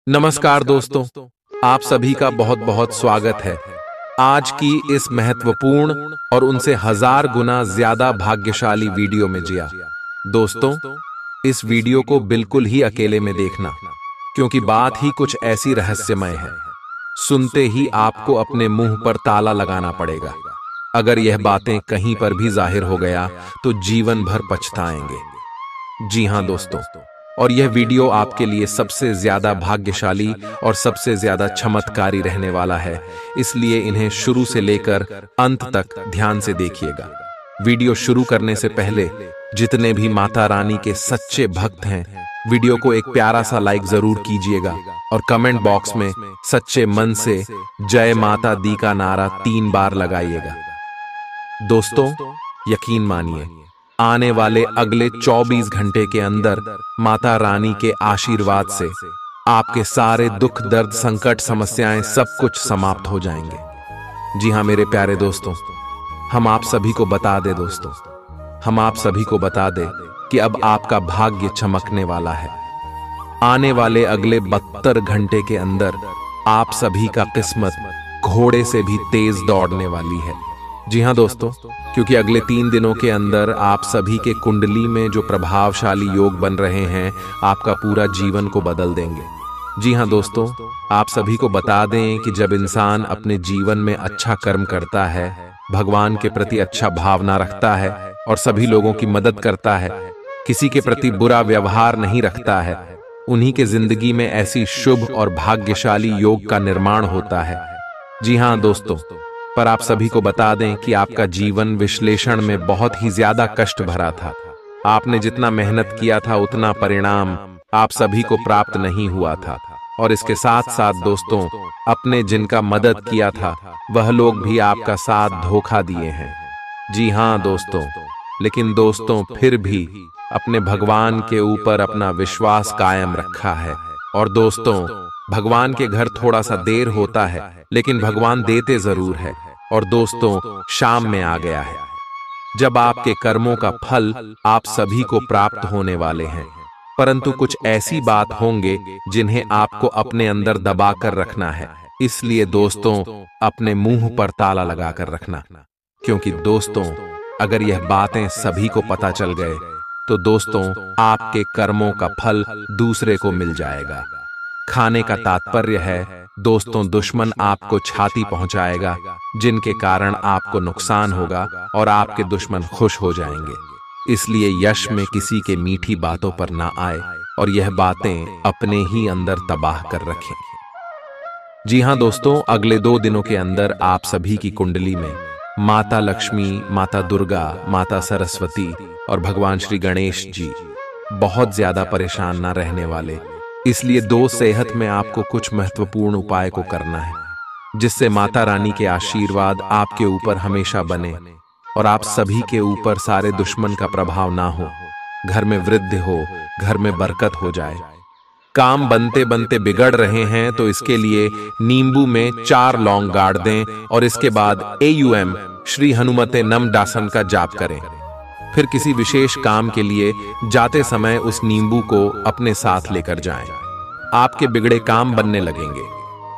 नमस्कार दोस्तों, आप सभी का बहुत बहुत स्वागत है। आज की इस महत्वपूर्ण और उनसे हजार गुना ज्यादा भाग्यशाली वीडियो में जिया। दोस्तों, इस वीडियो को बिल्कुल ही अकेले में देखना, क्योंकि बात ही कुछ ऐसी रहस्यमय है। सुनते ही आपको अपने मुंह पर ताला लगाना पड़ेगा। अगर यह बातें कहीं पर भी जाहिर हो गया तो जीवन भर पछताएंगे। जी हां दोस्तों, और यह वीडियो आपके लिए सबसे ज्यादा भाग्यशाली और सबसे ज्यादा चमत्कारी रहने वाला है, इसलिए इन्हें शुरू से लेकर अंत तक ध्यान से देखिएगा। वीडियो शुरू करने से पहले जितने भी माता रानी के सच्चे भक्त हैं, वीडियो को एक प्यारा सा लाइक जरूर कीजिएगा और कमेंट बॉक्स में सच्चे मन से जय माता दी का नारा 3 बार लगाइएगा। दोस्तों, यकीन मानिए, आने वाले अगले 24 घंटे के अंदर माता रानी के आशीर्वाद से आपके सारे दुख दर्द संकट समस्याएं सब कुछ समाप्त हो जाएंगे। जी हां मेरे प्यारे दोस्तों, हम आप सभी को बता दे कि अब आपका भाग्य चमकने वाला है। आने वाले अगले 72 घंटे के अंदर आप सभी का किस्मत घोड़े से भी तेज दौड़ने वाली है। जी हां दोस्तों, क्योंकि अगले 3 दिनों के अंदर आप सभी के कुंडली में जो प्रभावशाली योग बन रहे हैं, आपका पूरा जीवन को बदल देंगे। जी हां दोस्तों, आप सभी को बता दें कि जब इंसान अपने जीवन में अच्छा कर्म करता है, भगवान के प्रति अच्छा भावना रखता है और सभी लोगों की मदद करता है, किसी के प्रति बुरा व्यवहार नहीं रखता है, उन्हीं के जिंदगी में ऐसी शुभ और भाग्यशाली योग का निर्माण होता है। जी हां दोस्तों, पर आप सभी को बता दें कि आपका जीवन विश्लेषण में बहुत ही ज्यादा कष्ट भरा था। आपने जितना मेहनत किया था उतना परिणाम आप सभी को प्राप्त नहीं हुआ था, और इसके साथ साथ दोस्तों, अपने जिनका मदद किया था वह लोग भी आपका साथ धोखा दिए हैं। जी हां दोस्तों, लेकिन दोस्तों फिर भी अपने भगवान के ऊपर अपना विश्वास कायम रखा है। और दोस्तों, भगवान के घर थोड़ा सा देर होता है, लेकिन भगवान देते जरूर है। और दोस्तों, शाम में आ गया है जब आपके कर्मों का फल आप सभी को प्राप्त होने वाले हैं, परंतु कुछ ऐसी बात होंगे जिन्हें आपको अपने अंदर दबा कर रखना है। इसलिए दोस्तों, अपने मुंह पर ताला लगा कर रखना, क्योंकि दोस्तों, अगर यह बातें सभी को पता चल गए तो दोस्तों, आपके कर्मों का फल दूसरे को मिल जाएगा। खाने का तात्पर्य है दोस्तों, दुश्मन आपको छाती पहुंचाएगा, जिनके कारण आपको नुकसान होगा और आपके दुश्मन खुश हो जाएंगे। इसलिए यश में किसी के मीठी बातों पर ना आए और यह बातें अपने ही अंदर तबाह कर रखें। जी हां दोस्तों, अगले 2 दिनों के अंदर आप सभी की कुंडली में माता लक्ष्मी, माता दुर्गा, माता सरस्वती और भगवान श्री गणेश जी बहुत ज्यादा परेशान ना रहने वाले। इसलिए 2 सेहत में आपको कुछ महत्वपूर्ण उपाय को करना है, जिससे माता रानी के आशीर्वाद आपके ऊपर हमेशा बने और आप सभी के ऊपर सारे दुश्मन का प्रभाव ना हो, घर में वृद्धि हो, घर में बरकत हो जाए। काम बनते बनते बिगड़ रहे हैं तो इसके लिए नींबू में 4 लौंग गाड़ दें और इसके बाद AUM श्री हनुमते नम दासन का जाप करें। फिर किसी विशेष काम के लिए जाते समय उस नींबू को अपने साथ लेकर जाएं। आपके बिगड़े काम बनने लगेंगे।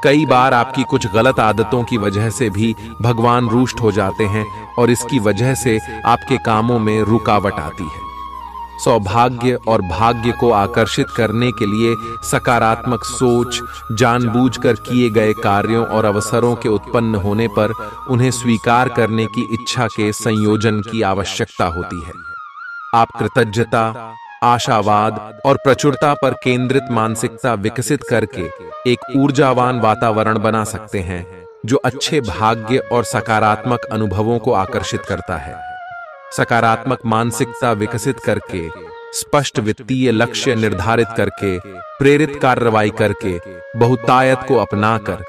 कई बार आपकी कुछ गलत आदतों की वजह से भी भगवान रुष्ट हो जाते हैं और इसकी वजह से आपके कामों में रुकावट आती है। सौभाग्य और भाग्य को आकर्षित करने के लिए सकारात्मक सोच, जानबूझकर किए गए कार्यों और अवसरों के उत्पन्न होने पर उन्हें स्वीकार करने की इच्छा के संयोजन की आवश्यकता होती है। आप कृतज्ञता, आशावाद और प्रचुरता पर केंद्रित मानसिकता विकसित करके एक ऊर्जावान वातावरण बना सकते हैं, जो अच्छे भाग्य और सकारात्मक अनुभवों को आकर्षित करता है। सकारात्मक मानसिकता विकसित करके, स्पष्ट वित्तीय लक्ष्य निर्धारित करके, प्रेरित कार्रवाई करके, बहुतायत को अपनाकर,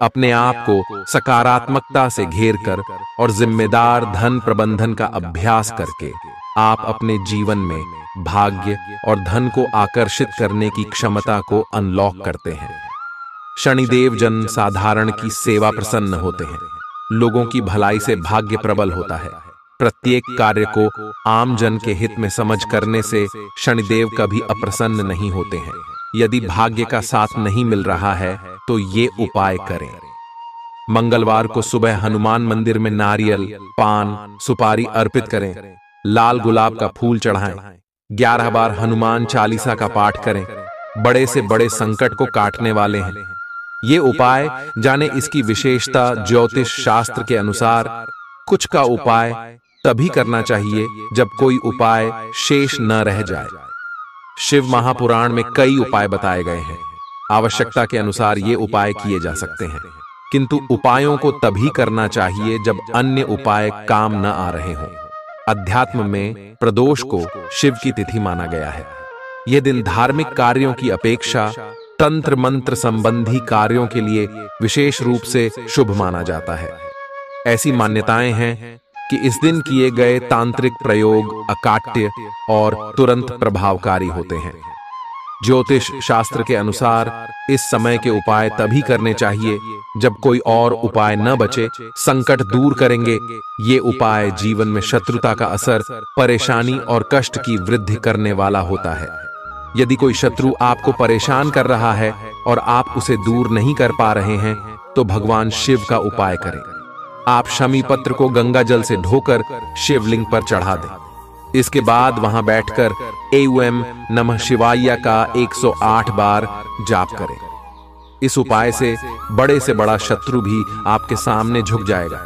अपने आप को सकारात्मकता से घेरकर और जिम्मेदार धन प्रबंधन का अभ्यास करके आप अपने जीवन में भाग्य और धन को आकर्षित करने की क्षमता को अनलॉक करते हैं। शनिदेव जन साधारण की सेवा प्रसन्न होते हैं। लोगों की भलाई से भाग्य प्रबल होता है। प्रत्येक कार्य को आम जन के हित में समझ करने से शनिदेव कभी अप्रसन्न नहीं होते हैं। यदि भाग्य का साथ नहीं मिल रहा है तो ये उपाय करें। मंगलवार को सुबह हनुमान मंदिर में नारियल, पान, सुपारी अर्पित करें। लाल गुलाब का फूल चढ़ाएं। 11 बार हनुमान चालीसा का पाठ करें। बड़े से बड़े संकट को काटने वाले हैं ये उपाय। जाने इसकी विशेषता। ज्योतिष शास्त्र के अनुसार कुछ का उपाय तभी करना चाहिए जब कोई उपाय शेष न रह जाए। शिव महापुराण में कई उपाय बताए गए हैं। आवश्यकता के अनुसार ये उपाय किए जा सकते हैं, किंतु उपायों को तभी करना चाहिए जब अन्य उपाय काम न आ रहे हों। अध्यात्म में प्रदोष को शिव की तिथि माना गया है। यह दिन धार्मिक कार्यों की अपेक्षा तंत्र मंत्र संबंधी कार्यों के लिए विशेष रूप से शुभ माना जाता है। ऐसी मान्यताएं हैं कि इस दिन किए गए तांत्रिक प्रयोग अकाट्य और तुरंत प्रभावकारी होते हैं। ज्योतिष शास्त्र के अनुसार इस समय के उपाय तभी करने चाहिए जब कोई और उपाय न बचे। संकट दूर करेंगे ये उपाय जीवन में शत्रुता का असर, परेशानी और कष्ट की वृद्धि करने वाला होता है। यदि कोई शत्रु आपको परेशान कर रहा है और आप उसे दूर नहीं कर पा रहे हैं तो भगवान शिव का उपाय करें। आप शमी पत्र को गंगा जल से धोकर शिवलिंग पर चढ़ा दें। इसके बाद वहां बैठकर एवं नमः शिवाय का 108 बार जाप करें। इस उपाय से बड़ा शत्रु भी आपके सामने झुक जाएगा।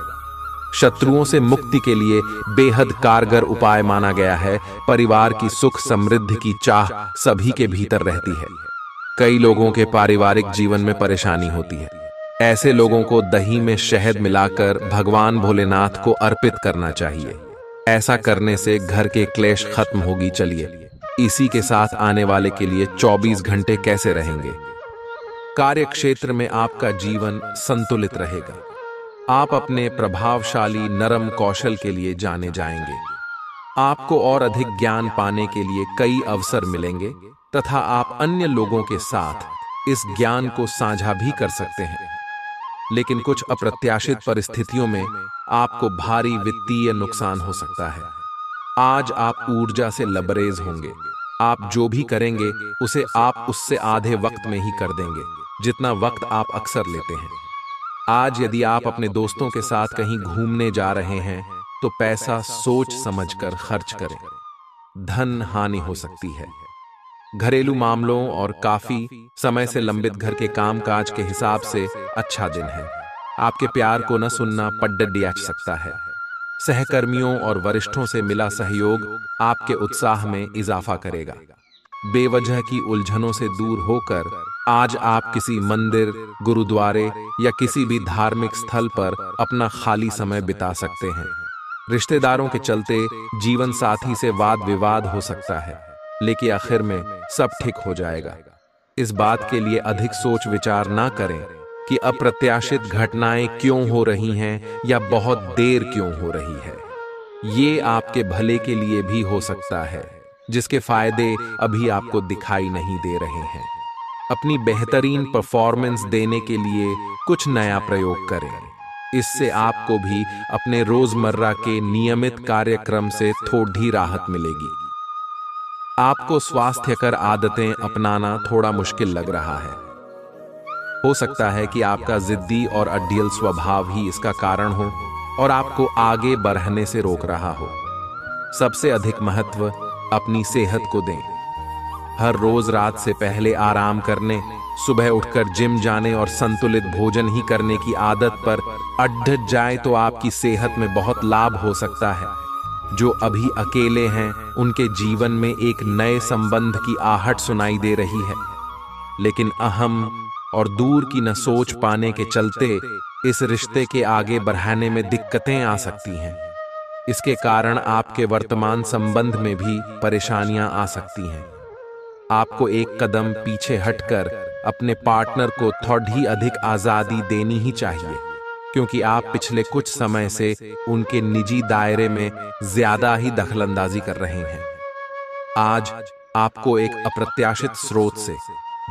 शत्रुओं से मुक्ति के लिए बेहद कारगर उपाय माना गया है। परिवार की सुख समृद्धि की चाह सभी के भीतर रहती है। कई लोगों के पारिवारिक जीवन में परेशानी होती है। ऐसे लोगों को दही में शहद मिलाकर भगवान भोलेनाथ को अर्पित करना चाहिए। ऐसा करने से घर के क्लेश खत्म होगी। चलिए इसी के साथ आने वाले के लिए 24 घंटे कैसे रहेंगे। कार्य क्षेत्र में आपका जीवन संतुलित रहेगा। आप अपने प्रभावशाली नरम कौशल के लिए जाने जाएंगे। आपको और अधिक ज्ञान पाने के लिए कई अवसर मिलेंगे तथा आप अन्य लोगों के साथ इस ज्ञान को साझा भी कर सकते हैं। लेकिन कुछ अप्रत्याशित परिस्थितियों में आपको भारी वित्तीय नुकसान हो सकता है। आज आप ऊर्जा से लबरेज होंगे। आप जो भी करेंगे उसे आप उससे आधे वक्त में ही कर देंगे जितना वक्त आप अक्सर लेते हैं। आज यदि आप अपने दोस्तों के साथ कहीं घूमने जा रहे हैं तो पैसा सोच समझकर खर्च करें। धन हानि हो सकती है। घरेलू मामलों और काफी समय से लंबित घर के कामकाज के हिसाब से अच्छा दिन है। आपके प्यार को न सुनना पड्डडिया सकता है। सहकर्मियों और वरिष्ठों से मिला सहयोग आपके उत्साह में इजाफा करेगा। बेवजह की उलझनों से दूर होकर आज आप किसी मंदिर, गुरुद्वारे या किसी भी धार्मिक स्थल पर अपना खाली समय बिता सकते हैं। रिश्तेदारों के चलते जीवन साथी से वाद विवाद हो सकता है, लेकिन आखिर में सब ठीक हो जाएगा। इस बात के लिए अधिक सोच विचार ना करें कि अप्रत्याशित घटनाएं क्यों हो रही हैं या बहुत देर क्यों हो रही है। ये आपके भले के लिए भी हो सकता है, जिसके फायदे अभी आपको दिखाई नहीं दे रहे हैं। अपनी बेहतरीन परफॉर्मेंस देने के लिए कुछ नया प्रयोग करें। इससे आपको भी अपने रोजमर्रा के नियमित कार्यक्रम से थोड़ी राहत मिलेगी। आपको स्वास्थ्यकर आदतें अपनाना थोड़ा मुश्किल लग रहा है। हो सकता है कि आपका जिद्दी और अड्डियल स्वभाव ही इसका कारण हो और आपको आगे बढ़ने से रोक रहा हो। सबसे अधिक महत्व अपनी सेहत को दें। हर रोज रात से पहले आराम करने, सुबह उठकर जिम जाने और संतुलित भोजन ही करने की आदत पर अड़ जाए तो आपकी सेहत में बहुत लाभ हो सकता है। जो अभी अकेले हैं उनके जीवन में एक नए संबंध की आहट सुनाई दे रही है, लेकिन अहम और दूर की न सोच पाने के चलते इस रिश्ते के आगे बढ़ाने में दिक्कतें आ सकती हैं। इसके कारण आपके वर्तमान संबंध में भी परेशानियां आ सकती हैं। आपको एक कदम पीछे हटकर अपने पार्टनर को थोड़ी अधिक आजादी देनी ही चाहिए, क्योंकि आप पिछले कुछ समय से उनके निजी दायरे में ज्यादा ही दखलंदाजी कर रहे हैं। आज आपको एक अप्रत्याशित स्रोत से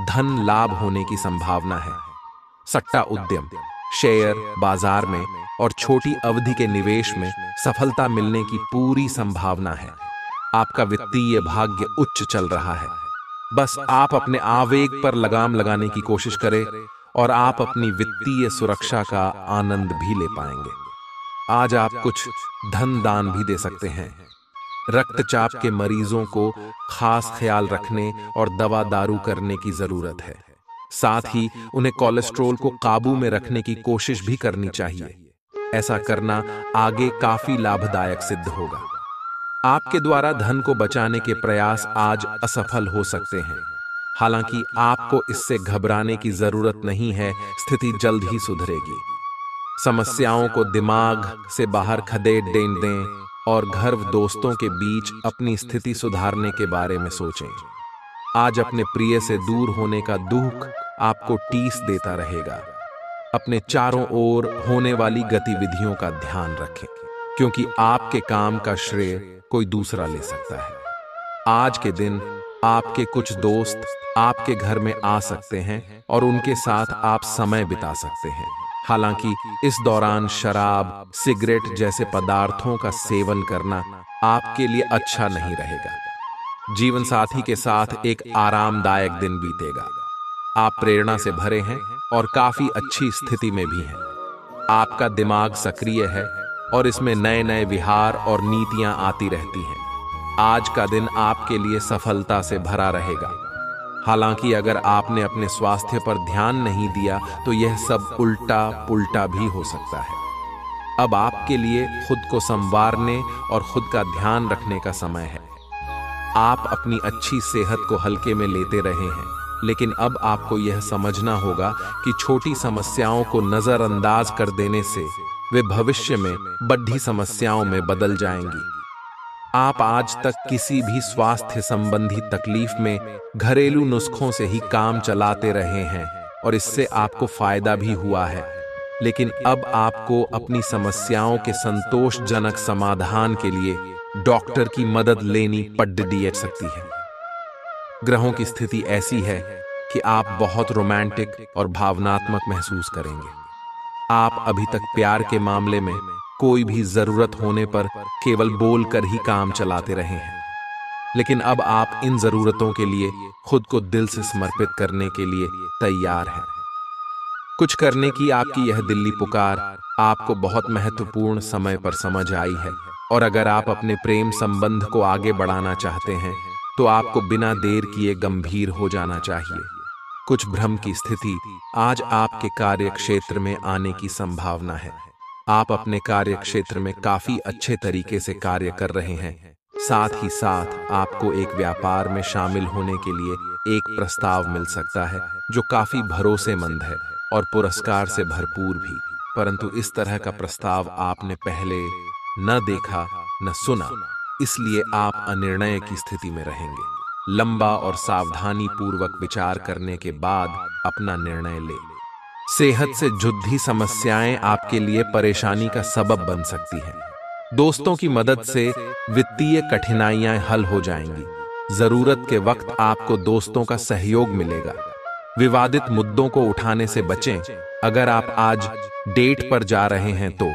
धन लाभ होने की संभावना है। सट्टा उद्यम, शेयर बाजार में और छोटी अवधि के निवेश में सफलता मिलने की पूरी संभावना है। आपका वित्तीय भाग्य उच्च चल रहा है। बस आप अपने आवेग पर लगाम लगाने की कोशिश करें और आप अपनी वित्तीय सुरक्षा का आनंद भी ले पाएंगे। आज आप कुछ धन दान भी दे सकते हैं। रक्तचाप के मरीजों को खास ख्याल रखने और दवा दारू करने की जरूरत है। साथ ही उन्हें कोलेस्ट्रॉल को काबू में रखने की कोशिश भी करनी चाहिए। ऐसा करना आगे काफी लाभदायक सिद्ध होगा। आपके द्वारा धन को बचाने के प्रयास आज असफल हो सकते हैं। हालांकि आपको इससे घबराने की जरूरत नहीं है, स्थिति जल्द ही सुधरेगी। समस्याओं को दिमाग से बाहर खदेड़ दें और घर दोस्तों के बीच अपनी स्थिति सुधारने के बारे में सोचें। आज अपने प्रिय से दूर होने का दुख आपको टीस देता रहेगा। अपने चारों ओर होने वाली गतिविधियों का ध्यान रखें, क्योंकि आपके काम का श्रेय कोई दूसरा ले सकता है। आज के दिन आपके कुछ दोस्त आपके घर में आ सकते हैं और उनके साथ आप समय बिता सकते हैं। हालांकि इस दौरान शराब, सिगरेट जैसे पदार्थों का सेवन करना आपके लिए अच्छा नहीं रहेगा। जीवन साथी के साथ एक आरामदायक दिन बीतेगा। आप प्रेरणा से भरे हैं और काफी अच्छी स्थिति में भी हैं। आपका दिमाग सक्रिय है और इसमें नए नए विहार और नीतियां आती रहती हैं। आज का दिन आपके लिए सफलता से भरा रहेगा। हालांकि अगर आपने अपने स्वास्थ्य पर ध्यान नहीं दिया तो यह सब उल्टा पुल्टा भी हो सकता है। अब आपके लिए खुद को संवारने और खुद का ध्यान रखने का समय है। आप अपनी अच्छी सेहत को हल्के में लेते रहे हैं, लेकिन अब आपको यह समझना होगा कि छोटी समस्याओं को नजरअंदाज कर देने से वे भविष्य में बड़ी समस्याओं में बदल जाएंगी। आप आज तक किसी भी स्वास्थ्य संबंधी तकलीफ में घरेलू नुस्खों से ही काम चलाते रहे हैं और इससे आपको फायदा भी हुआ है। लेकिन अब आपको अपनी समस्याओं के संतोषजनक समाधान के लिए डॉक्टर की मदद लेनी पड़ सकती है। ग्रहों की स्थिति ऐसी है कि आप बहुत रोमांटिक और भावनात्मक महसूस करेंगे। आप अभी तक प्यार के मामले में कोई भी जरूरत होने पर केवल बोलकर ही काम चलाते रहे हैं, लेकिन अब आप इन जरूरतों के लिए खुद को दिल से समर्पित करने के लिए तैयार हैं। कुछ करने की आपकी यह दिल्ली पुकार आपको बहुत महत्वपूर्ण समय पर समझ आई है, और अगर आप अपने प्रेम संबंध को आगे बढ़ाना चाहते हैं तो आपको बिना देर किए गंभीर हो जाना चाहिए। कुछ भ्रम की स्थिति आज आपके कार्य क्षेत्र में आने की संभावना है। आप अपने कार्य क्षेत्र में काफी अच्छे तरीके से कार्य कर रहे हैं। साथ ही साथ आपको एक व्यापार में शामिल होने के लिए एक प्रस्ताव मिल सकता है जो काफी भरोसेमंद है और पुरस्कार से भरपूर भी, परंतु इस तरह का प्रस्ताव आपने पहले न देखा न सुना, इसलिए आप अनिर्णय की स्थिति में रहेंगे। लंबा और सावधानी पूर्वक विचार करने के बाद अपना निर्णय ले। सेहत से जुड़ी समस्याएं आपके लिए परेशानी का सबब बन सकती हैं। दोस्तों की मदद से वित्तीय कठिनाइयां हल हो जाएंगी। जरूरत के वक्त आपको दोस्तों का सहयोग मिलेगा। विवादित मुद्दों को उठाने से बचें। अगर आप आज डेट पर जा रहे हैं तो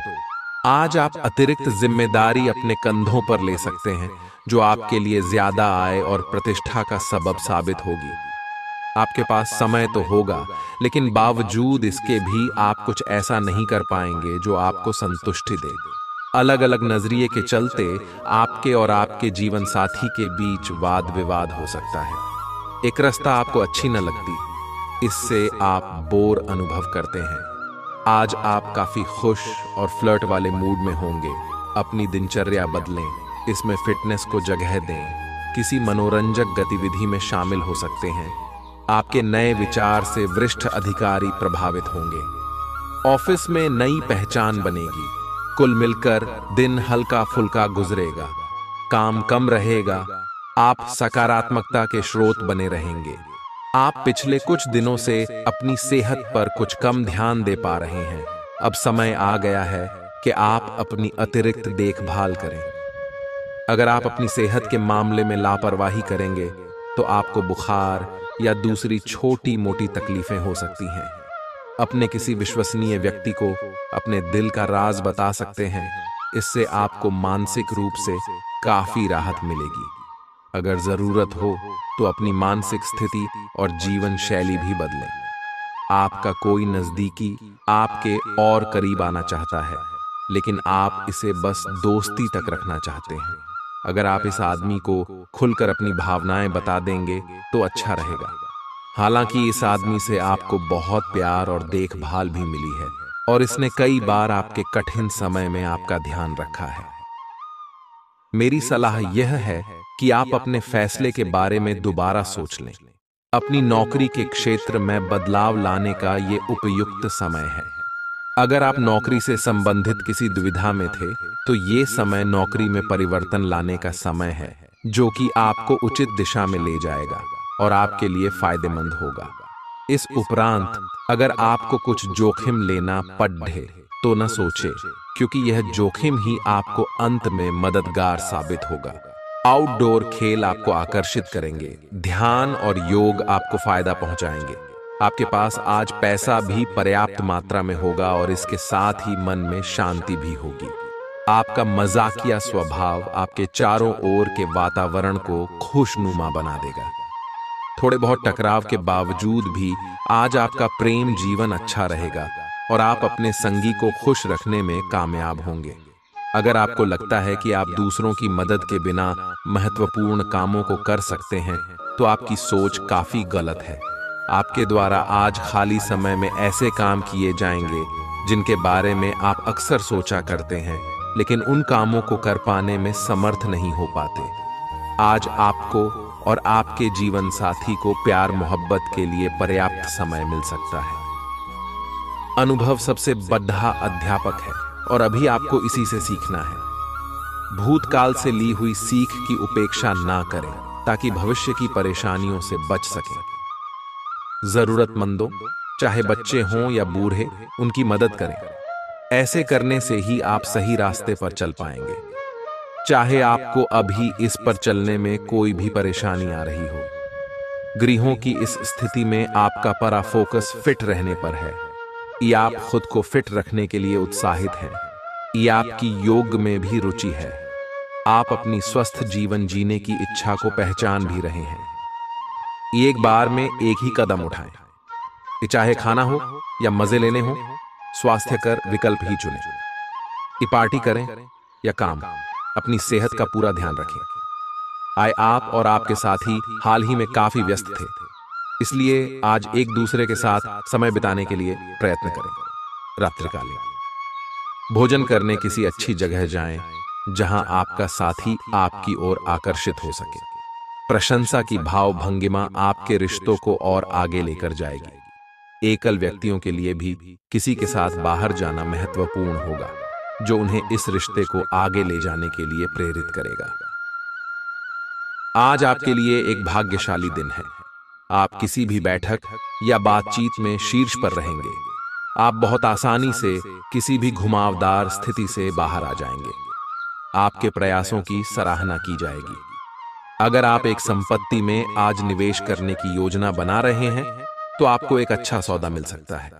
आज आप अतिरिक्त जिम्मेदारी अपने कंधों पर ले सकते हैं, जो आपके लिए ज्यादा आय और प्रतिष्ठा का सबब साबित होगी। आपके पास समय तो होगा, लेकिन बावजूद इसके भी आप कुछ ऐसा नहीं कर पाएंगे जो आपको संतुष्टि दे। अलग अलग नजरिए के चलते आपके और आपके जीवन साथी के बीच वाद विवाद हो सकता है। एक रास्ता आपको अच्छी न लगती, इससे आप बोर अनुभव करते हैं। आज आप काफी खुश और फ्लर्ट वाले मूड में होंगे। अपनी दिनचर्या बदलें, इसमें फिटनेस को जगह दें। किसी मनोरंजक गतिविधि में शामिल हो सकते हैं। आपके नए विचार से वरिष्ठ अधिकारी प्रभावित होंगे। ऑफिस में नई पहचान बनेगी। कुल मिलकर दिन हल्का फुल्का गुजरेगा। काम कम रहेगा। आप सकारात्मकता के स्रोत बने रहेंगे। आप पिछले कुछ दिनों से अपनी सेहत पर कुछ कम ध्यान दे पा रहे हैं। अब समय आ गया है कि आप अपनी अतिरिक्त देखभाल करें। अगर आप अपनी सेहत के मामले में लापरवाही करेंगे तो आपको बुखार या दूसरी छोटी मोटी तकलीफें हो सकती हैं। अपने किसी विश्वसनीय व्यक्ति को अपने दिल का राज बता सकते हैं। इससे आपको मानसिक रूप से काफी राहत मिलेगी। अगर जरूरत हो तो अपनी मानसिक स्थिति और जीवन शैली भी बदलें। आपका कोई नजदीकी आपके और करीब आना चाहता है, लेकिन आप इसे बस दोस्ती तक रखना चाहते हैं। अगर आप इस आदमी को खुलकर अपनी भावनाएं बता देंगे तो अच्छा रहेगा। हालांकि इस आदमी से आपको बहुत प्यार और देखभाल भी मिली है और इसने कई बार आपके कठिन समय में आपका ध्यान रखा है। मेरी सलाह यह है कि आप अपने फैसले के बारे में दोबारा सोच लें। अपनी नौकरी के क्षेत्र में बदलाव लाने का ये उपयुक्त समय है। अगर आप नौकरी से संबंधित किसी दुविधा में थे, तो ये समय नौकरी में परिवर्तन लाने का समय है, जो कि आपको उचित दिशा में ले जाएगा और आपके लिए फायदेमंद होगा। इस उपरांत अगर आपको कुछ जोखिम लेना पड़े तो न सोचे, क्योंकि यह जोखिम ही आपको अंत में मददगार साबित होगा। आउटडोर खेल आपको आकर्षित करेंगे, ध्यान और योग आपको फायदा पहुंचाएंगे। आपके पास आज पैसा भी पर्याप्त मात्रा में होगा और इसके साथ ही मन में शांति भी होगी। आपका मजाकिया स्वभाव आपके चारों ओर के वातावरण को खुशनुमा बना देगा। थोड़े बहुत टकराव के बावजूद भी आज आपका प्रेम जीवन अच्छा रहेगा और आप अपने संगी को खुश रखने में कामयाब होंगे। अगर आपको लगता है कि आप दूसरों की मदद के बिना महत्वपूर्ण कामों को कर सकते हैं, तो आपकी सोच काफी गलत है। आपके द्वारा आज खाली समय में ऐसे काम किए जाएंगे जिनके बारे में आप अक्सर सोचा करते हैं, लेकिन उन कामों को कर पाने में समर्थ नहीं हो पाते। आज आपको और आपके जीवन साथी को प्यार मोहब्बत के लिए पर्याप्त समय मिल सकता है। अनुभव सबसे बड़ा अध्यापक है और अभी आपको इसी से सीखना है। भूतकाल से ली हुई सीख की उपेक्षा ना करें, ताकि भविष्य की परेशानियों से बच सकें। जरूरतमंदों, चाहे बच्चे हों या बूढ़े, उनकी मदद करें। ऐसे करने से ही आप सही रास्ते पर चल पाएंगे, चाहे आपको अभी इस पर चलने में कोई भी परेशानी आ रही हो। गृहों की इस स्थिति में आपका पूरा फोकस फिट रहने पर है। या आप खुद को फिट रखने के लिए उत्साहित हैं, या आपकी योग में भी रुचि है। आप अपनी स्वस्थ जीवन जीने की इच्छा को पहचान भी रहे हैं। एक बार में एक ही कदम उठाएं। ये चाहे खाना हो या मजे लेने हो, स्वास्थ्यकर विकल्प ही चुनें। ये पार्टी करें या काम, अपनी सेहत का पूरा ध्यान रखें। आप और आपके साथी हाल ही में काफी व्यस्त थे, इसलिए आज एक दूसरे के साथ समय बिताने के लिए प्रयत्न करें। रात्रिकालीन भोजन करने किसी अच्छी जगह जाएं, जहां आपका साथी आपकी ओर आकर्षित हो सके। प्रशंसा की भाव भंगिमा आपके रिश्तों को और आगे लेकर जाएगी। एकल व्यक्तियों के लिए भी किसी के साथ बाहर जाना महत्वपूर्ण होगा, जो उन्हें इस रिश्ते को आगे ले जाने के लिए प्रेरित करेगा। आज आपके लिए एक भाग्यशाली दिन है। आप किसी भी बैठक या बातचीत में शीर्ष पर रहेंगे। आप बहुत आसानी से किसी भी घुमावदार स्थिति से बाहर आ जाएंगे। आपके प्रयासों की सराहना की जाएगी। अगर आप एक संपत्ति में आज निवेश करने की योजना बना रहे हैं, तो आपको एक अच्छा सौदा मिल सकता है।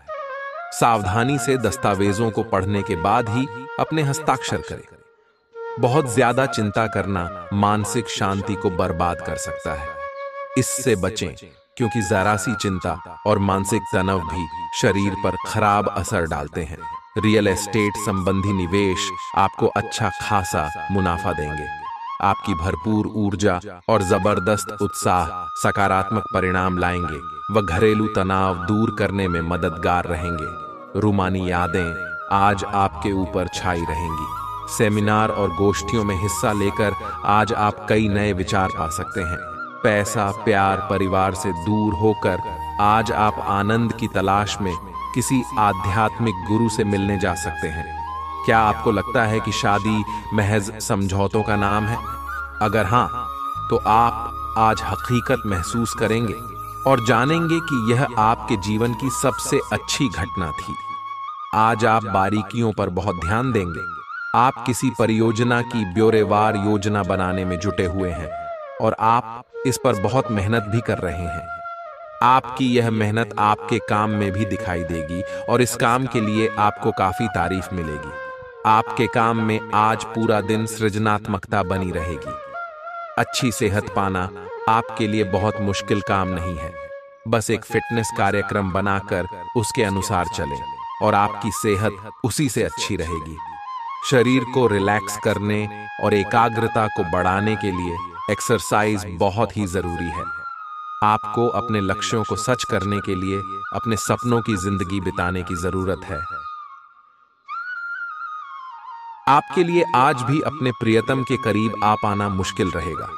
सावधानी से दस्तावेजों को पढ़ने के बाद ही अपने हस्ताक्षर करें। बहुत ज्यादा चिंता करना मानसिक शांति को बर्बाद कर सकता है। इससे बचें, क्योंकि जरा सी चिंता और मानसिक तनाव भी शरीर पर खराब असर डालते हैं। रियल एस्टेट संबंधी निवेश आपको अच्छा खासा मुनाफा देंगे। आपकी भरपूर ऊर्जा और जबरदस्त उत्साह सकारात्मक परिणाम लाएंगे व घरेलू तनाव दूर करने में मददगार रहेंगे। रूमानी यादें आज आपके ऊपर छाई रहेंगी। सेमिनार और गोष्ठियों में हिस्सा लेकर आज आप कई नए विचार पा सकते हैं। पैसा, प्यार, परिवार से दूर होकर आज आप आनंद की तलाश में किसी आध्यात्मिक गुरु से मिलने जा सकते हैं। क्या आपको लगता है कि शादी महज समझौतों का नाम है? अगर हां, तो आप आज हकीकत महसूस करेंगे और जानेंगे कि यह आपके जीवन की सबसे अच्छी घटना थी। आज आप बारीकियों पर बहुत ध्यान देंगे। आप किसी परियोजना की ब्यौरेवार योजना बनाने में जुटे हुए हैं और आप इस पर बहुत मेहनत भी कर रहे हैं। आपकी यह मेहनत आपके काम में भी दिखाई देगी और इस काम के लिए आपको काफी तारीफ मिलेगी। आपके काम में आज पूरा दिन सृजनात्मकता बनी रहेगी। अच्छी सेहत पाना आपके लिए बहुत मुश्किल काम नहीं है। बस एक फिटनेस कार्यक्रम बनाकर उसके अनुसार चलें और आपकी सेहत उसी से अच्छी रहेगी। शरीर को रिलैक्स करने और एकाग्रता को बढ़ाने के लिए एक्सरसाइज बहुत ही जरूरी है। आपको अपने लक्ष्यों को सच करने के लिए अपने सपनों की जिंदगी बिताने की जरूरत है। आपके लिए आज भी अपने प्रियतम के करीब आ पाना मुश्किल रहेगा।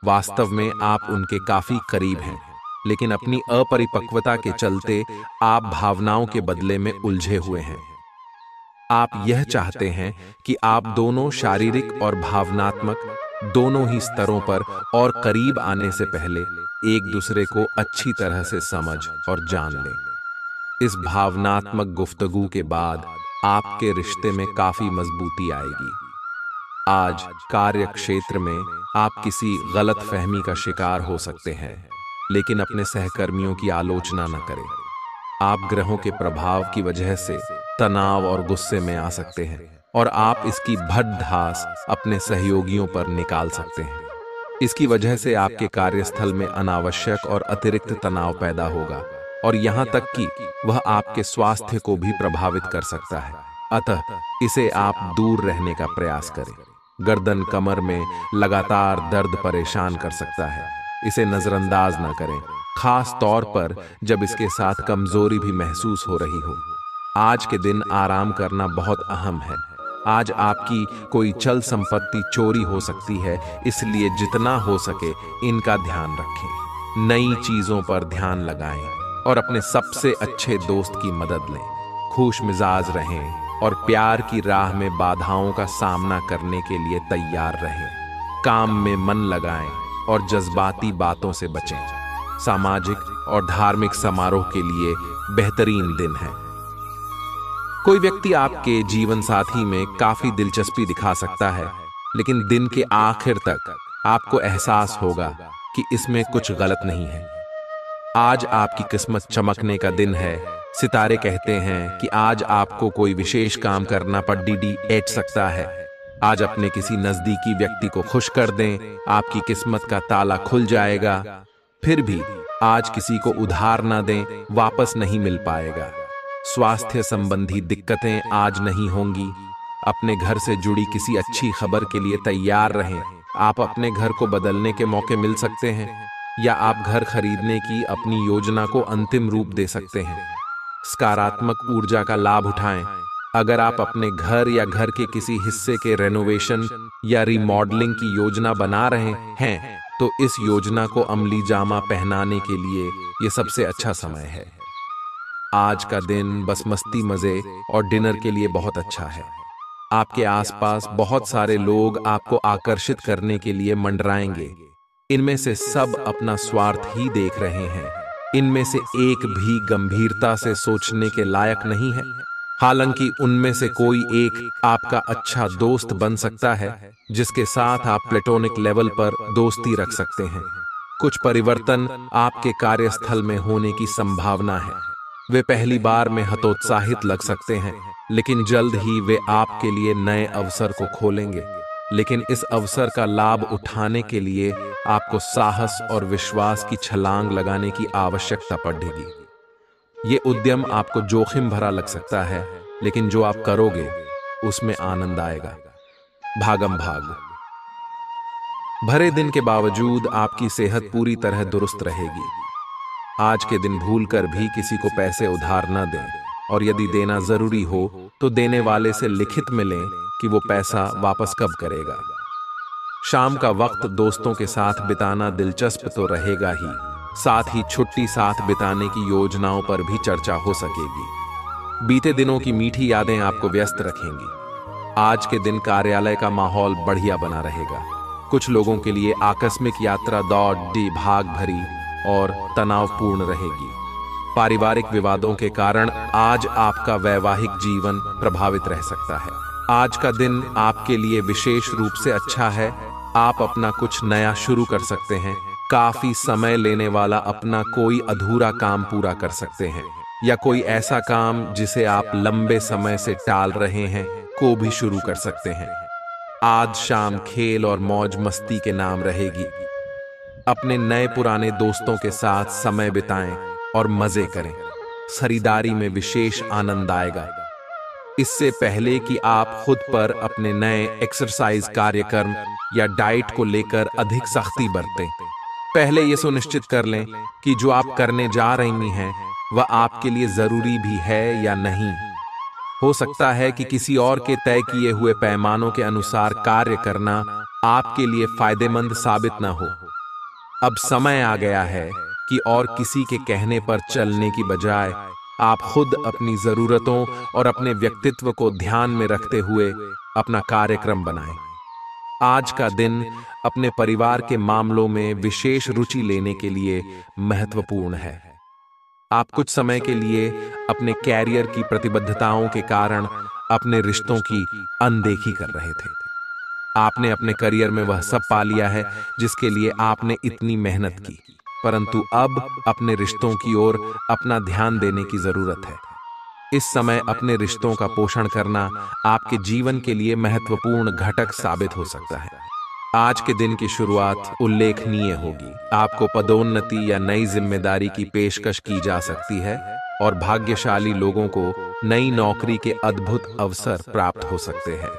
वास्तव में आप उनके काफी करीब हैं, लेकिन अपनी अपरिपक्वता के चलते आप भावनाओं के बदले में उलझे हुए हैं। आप यह चाहते हैं कि आप दोनों शारीरिक और भावनात्मक दोनों ही स्तरों पर और करीब आने से पहले एक दूसरे को अच्छी तरह से समझ और जान लें। इस भावनात्मक गुफ्तगू के बाद आपके रिश्ते में काफी मजबूती आएगी। आज कार्य क्षेत्र में आप किसी गलत फहमी का शिकार हो सकते हैं, लेकिन अपने सहकर्मियों की आलोचना न करें। आप ग्रहों के प्रभाव की वजह से तनाव और गुस्से में आ सकते हैं और आप इसकी भद्दास अपने सहयोगियों पर निकाल सकते हैं। इसकी वजह से आपके कार्यस्थल में अनावश्यक और अतिरिक्त तनाव पैदा होगा और यहां तक कि वह आपके स्वास्थ्य को भी प्रभावित कर सकता है। अतः इसे आप दूर रहने का प्रयास करें। गर्दन कमर में लगातार दर्द परेशान कर सकता है, इसे नजरअंदाज न करें, खास तौर पर जब इसके साथ कमजोरी भी महसूस हो रही हो। आज के दिन आराम करना बहुत अहम है। आज आपकी कोई चल संपत्ति चोरी हो सकती है, इसलिए जितना हो सके इनका ध्यान रखें। नई चीजों पर ध्यान लगाएं और अपने सबसे अच्छे दोस्त की मदद लें। खुश मिजाज रहें और प्यार की राह में बाधाओं का सामना करने के लिए तैयार रहें। काम में मन लगाएं और जज्बाती बातों से बचें। सामाजिक और धार्मिक समारोह के लिए बेहतरीन दिन है। कोई व्यक्ति आपके जीवन साथी में काफी दिलचस्पी दिखा सकता है, लेकिन दिन के आखिर तक आपको एहसास होगा कि इसमें कुछ गलत नहीं है। आज आपकी किस्मत चमकने का दिन है। सितारे कहते हैं कि आज आपको कोई विशेष काम करना पड़ सकता है। आज अपने किसी नजदीकी व्यक्ति को खुश कर दें, आपकी किस्मत का ताला खुल जाएगा। फिर भी आज किसी को उधार ना दें, वापस नहीं मिल पाएगा। स्वास्थ्य संबंधी दिक्कतें आज नहीं होंगी। अपने घर से जुड़ी किसी अच्छी खबर के लिए तैयार रहें। आप अपने घर को बदलने के मौके मिल सकते हैं या आप घर खरीदने की अपनी योजना को अंतिम रूप दे सकते हैं। सकारात्मक ऊर्जा का लाभ उठाएं। अगर आप अपने घर या घर के किसी हिस्से के रेनोवेशन या रिमॉडलिंग की योजना बना रहे हैं, तो इस योजना को अमली जामा पहनाने के लिए यह सबसे अच्छा समय है। आज का दिन बस मस्ती, मजे और डिनर के लिए बहुत अच्छा है। आपके आसपास बहुत सारे लोग आपको आकर्षित करने के लिए मंडराएंगे। इनमें से सब अपना स्वार्थ ही देख रहे हैं। इनमें से एक भी गंभीरता से सोचने के लायक नहीं है। हालांकि उनमें से कोई एक आपका अच्छा दोस्त बन सकता है, जिसके साथ आप प्लेटोनिक लेवल पर दोस्ती रख सकते हैं। कुछ परिवर्तन आपके कार्यस्थल में होने की संभावना है। वे पहली बार में हतोत्साहित लग सकते हैं, लेकिन जल्द ही वे आपके लिए नए अवसर को खोलेंगे। लेकिन इस अवसर का लाभ उठाने के लिए आपको साहस और विश्वास की छलांग लगाने की आवश्यकता पड़ेगी। ये उद्यम आपको जोखिम भरा लग सकता है, लेकिन जो आप करोगे उसमें आनंद आएगा। भागम भाग भरे दिन के बावजूद आपकी सेहत पूरी तरह दुरुस्त रहेगी। आज के दिन भूलकर भी किसी को पैसे उधार न दें, और यदि देना जरूरी हो तो देने वाले से लिखित में लें कि वो पैसा वापस कब करेगा। शाम का वक्त दोस्तों के साथ बिताना दिलचस्प तो रहेगा ही, साथ ही छुट्टी साथ बिताने की योजनाओं पर भी चर्चा हो सकेगी। बीते दिनों की मीठी यादें आपको व्यस्त रखेंगी। आज के दिन कार्यालय का माहौल बढ़िया बना रहेगा। कुछ लोगों के लिए आकस्मिक यात्रा दौड़ भाग भरी और तनावपूर्ण रहेगी। पारिवारिक विवादों के कारण आज आपका वैवाहिक जीवन प्रभावित रह सकता है। आज का दिन आपके लिए विशेष रूप से अच्छा है। आप अपना कुछ नया शुरू कर सकते हैं। काफी समय लेने वाला अपना कोई अधूरा काम पूरा कर सकते हैं, या कोई ऐसा काम जिसे आप लंबे समय से टाल रहे हैं को भी शुरू कर सकते हैं। आज शाम खेल और मौज मस्ती के नाम रहेगी। अपने नए पुराने दोस्तों के साथ समय बिताएं और मजे करें। खरीदारी में विशेष आनंद आएगा। इससे पहले कि आप खुद पर अपने नए एक्सरसाइज कार्यक्रम या डाइट को लेकर अधिक सख्ती बरतें, पहले यह सुनिश्चित कर लें कि जो आप करने जा रही हैं वह आपके लिए जरूरी भी है या नहीं। हो सकता है कि किसी और के तय किए हुए पैमानों के अनुसार कार्य करना आपके लिए फायदेमंद साबित न हो। अब समय आ गया है कि और किसी के कहने पर चलने की बजाय आप खुद अपनी जरूरतों और अपने व्यक्तित्व को ध्यान में रखते हुए अपना कार्यक्रम बनाएं। आज का दिन अपने परिवार के मामलों में विशेष रुचि लेने के लिए महत्वपूर्ण है। आप कुछ समय के लिए अपने कैरियर की प्रतिबद्धताओं के कारण अपने रिश्तों की अनदेखी कर रहे थे। आपने अपने करियर में वह सब पा लिया है जिसके लिए आपने इतनी मेहनत की, परंतु अब अपने रिश्तों की ओर अपना ध्यान देने की जरूरत है। इस समय अपने रिश्तों का पोषण करना आपके जीवन के लिए महत्वपूर्ण घटक साबित हो सकता है। आज के दिन की शुरुआत उल्लेखनीय होगी। आपको पदोन्नति या नई जिम्मेदारी की पेशकश की जा सकती है और भाग्यशाली लोगों को नई नौकरी के अद्भुत अवसर प्राप्त हो सकते हैं।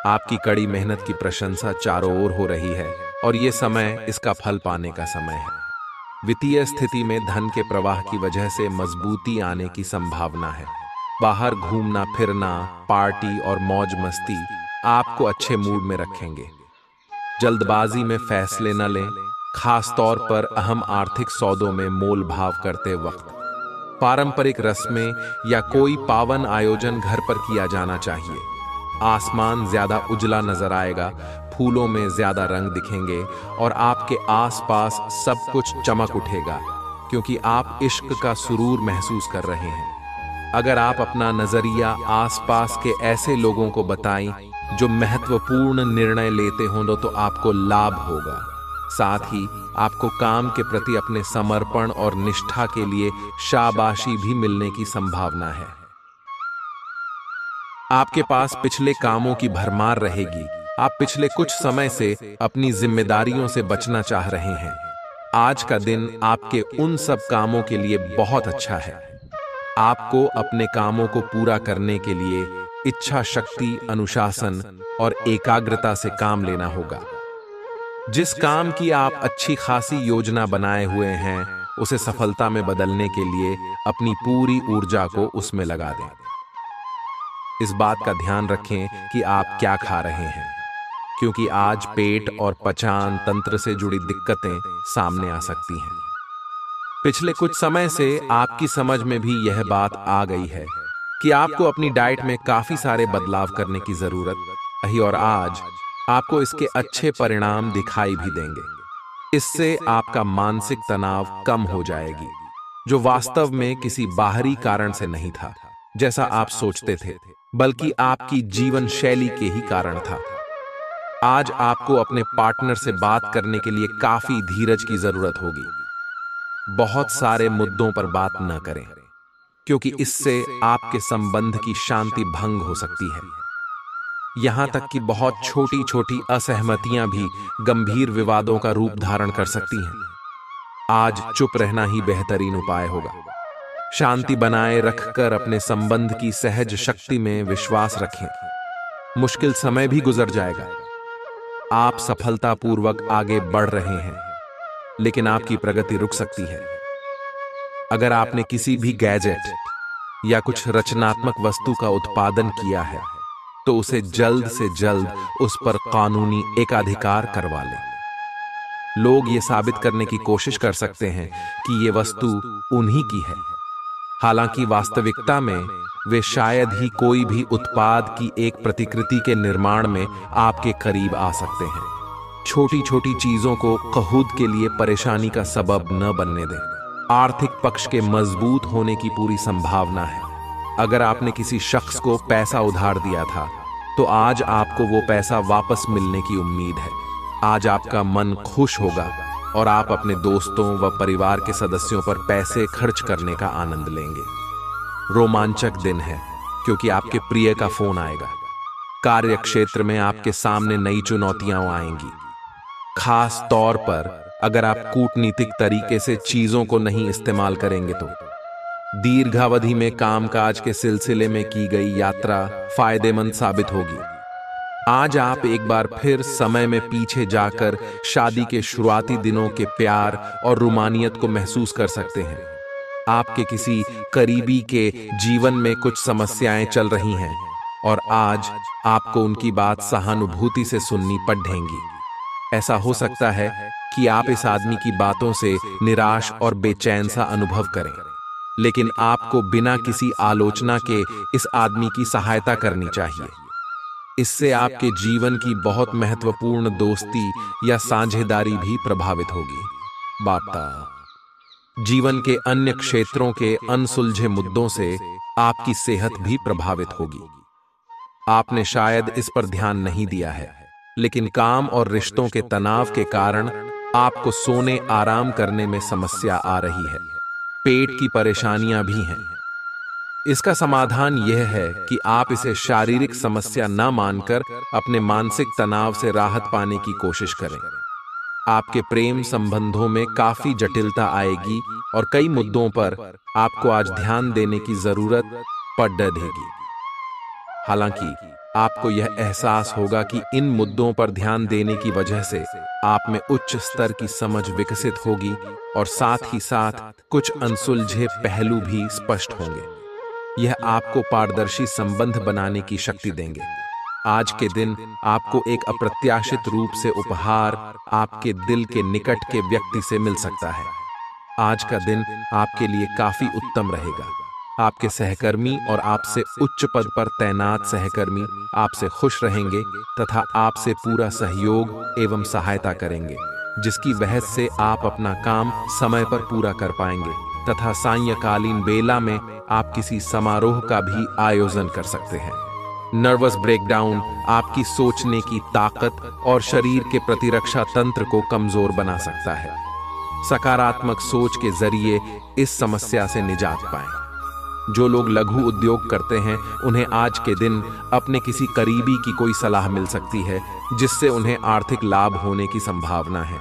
आपकी कड़ी मेहनत की प्रशंसा चारों ओर हो रही है और ये समय इसका फल पाने का समय है। वित्तीय स्थिति में धन के प्रवाह की वजह से मजबूती आने की संभावना है। बाहर घूमना फिरना, पार्टी और मौज मस्ती आपको अच्छे मूड में रखेंगे। जल्दबाजी में फैसले न लें, खास तौर पर अहम आर्थिक सौदों में मोल भाव करते वक्त। पारंपरिक रस्में या कोई पावन आयोजन घर पर किया जाना चाहिए। आसमान ज्यादा उजला नजर आएगा, फूलों में ज्यादा रंग दिखेंगे और आपके आसपास सब कुछ चमक उठेगा क्योंकि आप इश्क का सुरूर महसूस कर रहे हैं। अगर आप अपना नजरिया आसपास के ऐसे लोगों को बताएं जो महत्वपूर्ण निर्णय लेते हों तो आपको लाभ होगा। साथ ही आपको काम के प्रति अपने समर्पण और निष्ठा के लिए शाबाशी भी मिलने की संभावना है। आपके पास पिछले कामों की भरमार रहेगी। आप पिछले कुछ समय से अपनी जिम्मेदारियों से बचना चाह रहे हैं। आज का दिन आपके उन सब कामों के लिए बहुत अच्छा है। आपको अपने कामों को पूरा करने के लिए इच्छा शक्ति, अनुशासन और एकाग्रता से काम लेना होगा। जिस काम की आप अच्छी खासी योजना बनाए हुए हैं उसे सफलता में बदलने के लिए अपनी पूरी ऊर्जा को उसमें लगा दें। इस बात का ध्यान रखें कि आप क्या खा रहे हैं, क्योंकि आज पेट और पचान तंत्र से जुड़ी दिक्कतें सामने आ सकती हैं। पिछले कुछ समय से आपकी समझ में भी यह बात आ गई है कि आपको अपनी डाइट में काफी सारे बदलाव करने की जरूरत है और आज आपको इसके अच्छे परिणाम दिखाई भी देंगे। इससे आपका मानसिक तनाव कम हो जाएगी, जो वास्तव में किसी बाहरी कारण से नहीं था जैसा आप सोचते थे, बल्कि आपकी जीवन शैली के ही कारण था। आज आपको अपने पार्टनर से बात करने के लिए काफी धीरज की जरूरत होगी। बहुत सारे मुद्दों पर बात न करें, क्योंकि इससे आपके संबंध की शांति भंग हो सकती है। यहां तक कि बहुत छोटी छोटी असहमतियां भी गंभीर विवादों का रूप धारण कर सकती हैं। आज चुप रहना ही बेहतरीन उपाय होगा। शांति बनाए रखकर अपने संबंध की सहज शक्ति में विश्वास रखें। मुश्किल समय भी गुजर जाएगा। आप सफलतापूर्वक आगे बढ़ रहे हैं, लेकिन आपकी प्रगति रुक सकती है। अगर आपने किसी भी गैजेट या कुछ रचनात्मक वस्तु का उत्पादन किया है तो उसे जल्द से जल्द उस पर कानूनी एकाधिकार करवा लें। लोग ये साबित करने की कोशिश कर सकते हैं कि ये वस्तु उन्हीं की है, हालांकि वास्तविकता में वे शायद ही कोई भी उत्पाद की एक प्रतिकृति के निर्माण में आपके करीब आ सकते हैं। छोटी छोटी चीजों को कहूद के लिए परेशानी का सबब न बनने दें। आर्थिक पक्ष के मजबूत होने की पूरी संभावना है। अगर आपने किसी शख्स को पैसा उधार दिया था तो आज आपको वो पैसा वापस मिलने की उम्मीद है। आज आपका मन खुश होगा और आप अपने दोस्तों व परिवार के सदस्यों पर पैसे खर्च करने का आनंद लेंगे। रोमांचक दिन है क्योंकि आपके प्रिय का फोन आएगा। कार्य क्षेत्र में आपके सामने नई चुनौतियां आएंगी। खास तौर पर अगर आप कूटनीतिक तरीके से चीजों को नहीं इस्तेमाल करेंगे तो दीर्घावधि में कामकाज के सिलसिले में की गई यात्रा फायदेमंद साबित होगी। आज आप एक बार फिर समय में पीछे जाकर शादी के शुरुआती दिनों के प्यार और रूमानियत को महसूस कर सकते हैं। आपके किसी करीबी के जीवन में कुछ समस्याएं चल रही हैं और आज आपको उनकी बात सहानुभूति से सुननी पड़ेगी। ऐसा हो सकता है कि आप इस आदमी की बातों से निराश और बेचैन सा अनुभव करें, लेकिन आपको बिना किसी आलोचना के इस आदमी की सहायता करनी चाहिए। इससे आपके जीवन की बहुत महत्वपूर्ण दोस्ती या साझेदारी भी प्रभावित होगी। वार्ता जीवन के अन्य क्षेत्रों के अनसुलझे मुद्दों से आपकी सेहत भी प्रभावित होगी। आपने शायद इस पर ध्यान नहीं दिया है, लेकिन काम और रिश्तों के तनाव के कारण आपको सोने आराम करने में समस्या आ रही है। पेट की परेशानियां भी हैं। इसका समाधान यह है कि आप इसे शारीरिक समस्या न मानकर अपने मानसिक तनाव से राहत पाने की कोशिश करें। आपके प्रेम संबंधों में काफी जटिलता आएगी और कई मुद्दों पर आपको आज ध्यान देने की जरूरत पड़ेगी। हालांकि आपको यह एहसास होगा कि इन मुद्दों पर ध्यान देने की वजह से आप में उच्च स्तर की समझ विकसित होगी और साथ ही साथ कुछ अनसुलझे पहलू भी स्पष्ट होंगे। यह आपको पारदर्शी संबंध बनाने की शक्ति देंगे। आज के दिन आपको एक अप्रत्याशित रूप से उपहार आपके दिल के निकट के व्यक्ति से मिल सकता है। आज का दिन आपके लिए काफी उत्तम रहेगा। आपके सहकर्मी और आपसे उच्च पद पर तैनात सहकर्मी आपसे खुश रहेंगे तथा आपसे पूरा सहयोग एवं सहायता करेंगे, जिसकी वजह से आप अपना काम समय पर पूरा कर पाएंगे तथा सायंकालीन बेला में आप किसी समारोह का भी आयोजन कर सकते हैं। नर्वस ब्रेकडाउन आपकी सोचने की ताकत और शरीर के प्रतिरक्षा तंत्र को कमजोर बना सकता है। सकारात्मक सोच के जरिए इस समस्या से निजात पाएं। जो लोग लघु उद्योग करते हैं उन्हें आज के दिन अपने किसी करीबी की कोई सलाह मिल सकती है, जिससे उन्हें आर्थिक लाभ होने की संभावना है।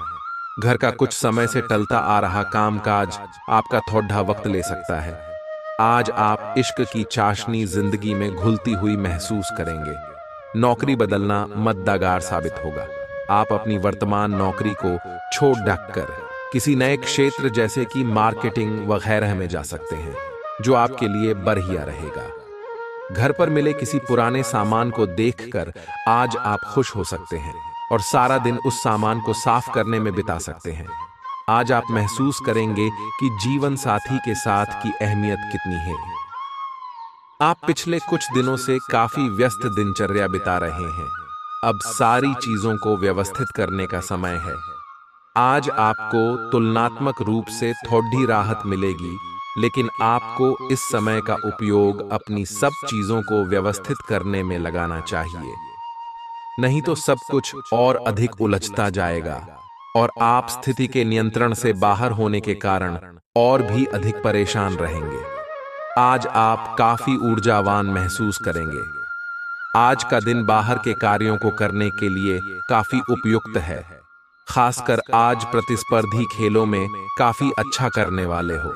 घर का कुछ समय से टलता आ रहा कामकाज आपका थोड़ा वक्त ले सकता है। आज आप इश्क की चाशनी जिंदगी में घुलती हुई महसूस करेंगे। नौकरी बदलना मददगार साबित होगा। आप अपनी वर्तमान नौकरी को छोड़ ढककर किसी नए क्षेत्र जैसे कि मार्केटिंग वगैरह में जा सकते हैं, जो आपके लिए बढ़िया रहेगा। घर पर मिले किसी पुराने सामान को देखकर आज आप खुश हो सकते हैं और सारा दिन उस सामान को साफ करने में बिता सकते हैं। आज आप महसूस करेंगे कि जीवन साथी के साथ की अहमियत कितनी है। आप पिछले कुछ दिनों से काफी व्यस्त दिनचर्या बिता रहे हैं। अब सारी चीजों को व्यवस्थित करने का समय है। आज आपको तुलनात्मक रूप से थोड़ी राहत मिलेगी, लेकिन आपको इस समय का उपयोग अपनी सब चीजों को व्यवस्थित करने में लगाना चाहिए, नहीं तो सब कुछ और अधिक उलझता जाएगा और आप स्थिति के नियंत्रण से बाहर होने के कारण और भी अधिक परेशान रहेंगे। आज आप काफी ऊर्जावान महसूस करेंगे। आज का दिन बाहर के कार्यों को करने के लिए काफी उपयुक्त है। खासकर आज प्रतिस्पर्धी खेलों में काफी अच्छा करने वाले हो।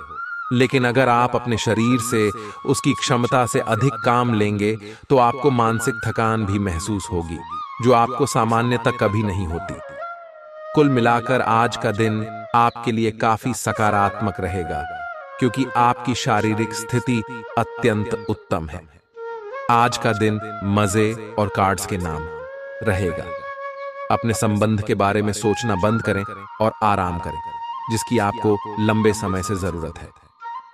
लेकिन अगर आप अपने शरीर से उसकी क्षमता से अधिक काम लेंगे तो आपको मानसिक थकान भी महसूस होगी, जो आपको सामान्यतः कभी नहीं होती। कुल मिलाकर आज का दिन आपके लिए काफी सकारात्मक रहेगा, क्योंकि आपकी शारीरिक स्थिति अत्यंत उत्तम है। आज का दिन मजे और कार्ड्स के नाम रहेगा। अपने संबंध के बारे में सोचना बंद करें और आराम करें, जिसकी आपको लंबे समय से जरूरत है।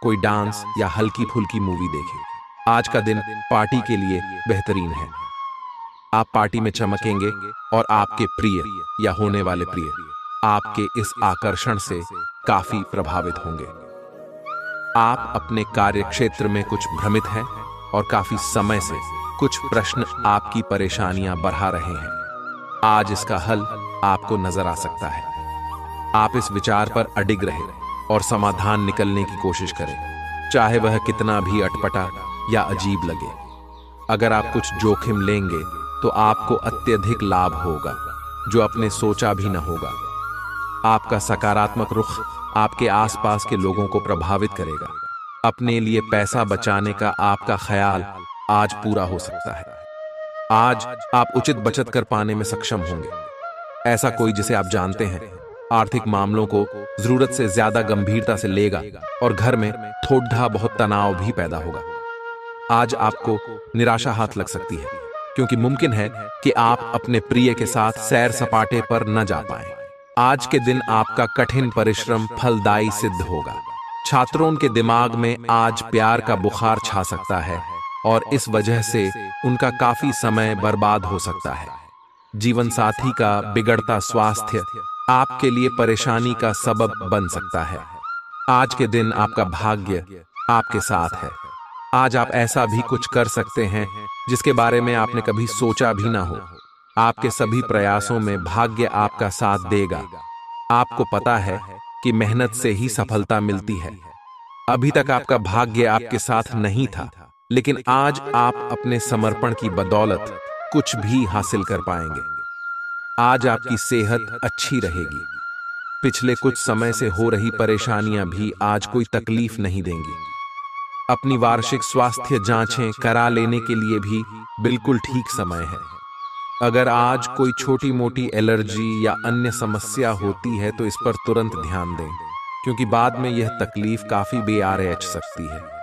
कोई डांस या हल्की फुल्की मूवी देखें। आज का दिन पार्टी के लिए बेहतरीन है। आप पार्टी में चमकेंगे और आपके प्रिय या होने वाले प्रिय आपके इस आकर्षण से काफी प्रभावित होंगे। आप अपने कार्य क्षेत्र में कुछ भ्रमित हैं और काफी समय से कुछ प्रश्न आपकी परेशानियां बढ़ा रहे हैं। आज इसका हल आपको नजर आ सकता है। आप इस विचार पर अडिग रहे और समाधान निकलने की कोशिश करें, चाहे वह कितना भी अटपटा या अजीब लगे। अगर आप कुछ जोखिम लेंगे तो आपको अत्यधिक लाभ होगा, जो आपने सोचा भी न होगा। आपका सकारात्मक रुख आपके आसपास के लोगों को प्रभावित करेगा। अपने लिए पैसा बचाने का आपका ख्याल आज पूरा हो सकता है। आज आप उचित बचत कर पाने में सक्षम होंगे। ऐसा कोई जिसे आप जानते हैं आर्थिक मामलों को जरूरत से ज्यादा गंभीरता से लेगा और घर में थोड़ा बहुत तनाव भी पैदा होगा। आज आपको निराशा हाथ लग सकती है क्योंकि मुमकिन है कि आप अपने प्रिय के साथ सैर सपाटे पर न जा पाएं। आज के दिन आपका कठिन परिश्रम फलदायी सिद्ध होगा। छात्रों के दिमाग में आज प्यार का बुखार छा सकता है और इस वजह से उनका काफी समय बर्बाद हो सकता है। जीवन साथी का बिगड़ता स्वास्थ्य आपके लिए परेशानी का सबब बन सकता है। आज के दिन आपका भाग्य आपके साथ है। आज आप ऐसा भी कुछ कर सकते हैं जिसके बारे में आपने कभी सोचा भी ना हो। आपके सभी प्रयासों में भाग्य आपका साथ देगा। आपको पता है कि मेहनत से ही सफलता मिलती है। अभी तक आपका भाग्य आपके साथ नहीं था, लेकिन आज आप अपने समर्पण की बदौलत कुछ भी हासिल कर पाएंगे। आज आपकी सेहत अच्छी रहेगी। पिछले कुछ समय से हो रही परेशानियां भी आज कोई तकलीफ नहीं देंगी। अपनी वार्षिक स्वास्थ्य जांचें करा लेने के लिए भी बिल्कुल ठीक समय है। अगर आज कोई छोटी मोटी एलर्जी या अन्य समस्या होती है तो इस पर तुरंत ध्यान दें, क्योंकि बाद में यह तकलीफ काफी बेआर सकती है।